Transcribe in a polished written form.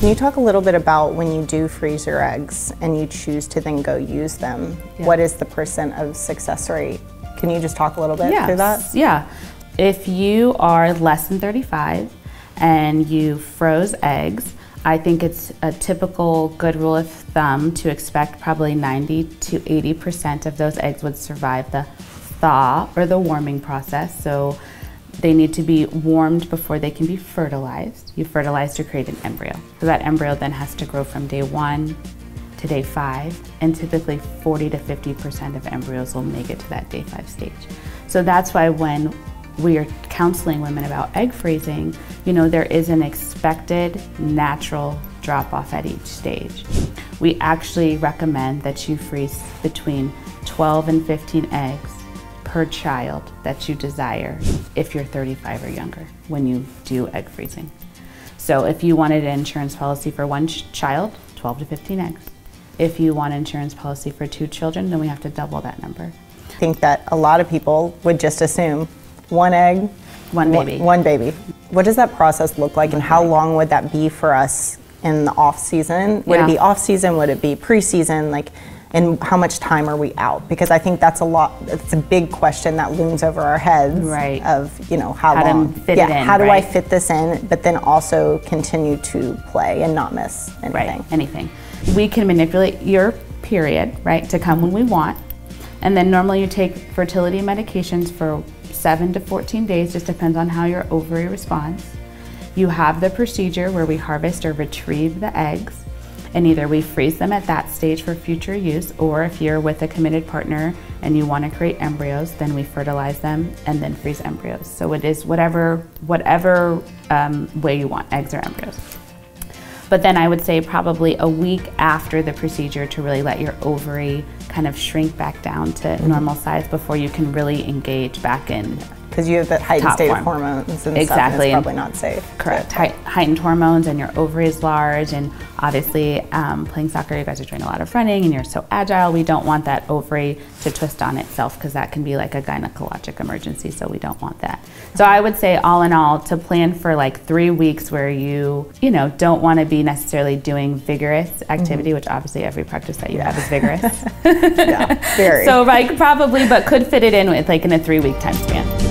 Can you talk a little bit about when you do freeze your eggs and you choose to then go use them, what is the % of success rate? Can you just talk a little bit through that? Yeah. If you are less than 35 and you froze eggs, I think it's a typical good rule of thumb to expect probably 90 to 80% of those eggs would survive the thaw or the warming process. So they need to be warmed before they can be fertilized. You fertilize to create an embryo. So that embryo then has to grow from day 1 to day 5, and typically 40 to 50% of embryos will make it to that day 5 stage. So that's why when we are counseling women about egg freezing, you know, there is an expected natural drop off at each stage. We actually recommend that you freeze between 12 and 15 eggs per child that you desire if you're 35 or younger when you do egg freezing. So if you wanted an insurance policy for one child, 12 to 15 eggs. If you want an insurance policy for 2 children, then we have to double that number. I think that a lot of people would just assume 1 egg, one baby. One baby. What does that process look like, and how long would that be for us in the off season? Would it be off season? Would it be pre-season? Like, and how much time are we out? Because I think that's it's a big question that looms over our heads. Right. Of, you know, how long? Fit it in, how do I fit this in, but then also continue to play and not miss anything? Right, anything. We can manipulate your period, right, to come when we want. And then normally you take fertility medications for 7 to 14 days, just depends on how your ovary responds. You have the procedure where we harvest or retrieve the eggs, and either we freeze them at that stage for future use, or if you're with a committed partner and you want to create embryos, then we fertilize them and then freeze embryos. So it is whatever way you want, eggs or embryos. But then I would say probably a week after the procedure to really let your ovary kind of shrink back down to normal size before you can really engage back in. Because you have that heightened state of hormones and stuff, and it's probably not safe. Correct. Heightened hormones, and your ovary is large, and obviously playing soccer, you guys are doing a lot of running and you're so agile. We don't want that ovary to twist on itself, because that can be like a gynecologic emergency, so we don't want that. So I would say all in all, to plan for like 3 weeks where you know, don't want to be necessarily doing vigorous activity, which obviously every practice that you have is vigorous. Yeah, very. So like probably, but could fit it in with like in a 3-week time span.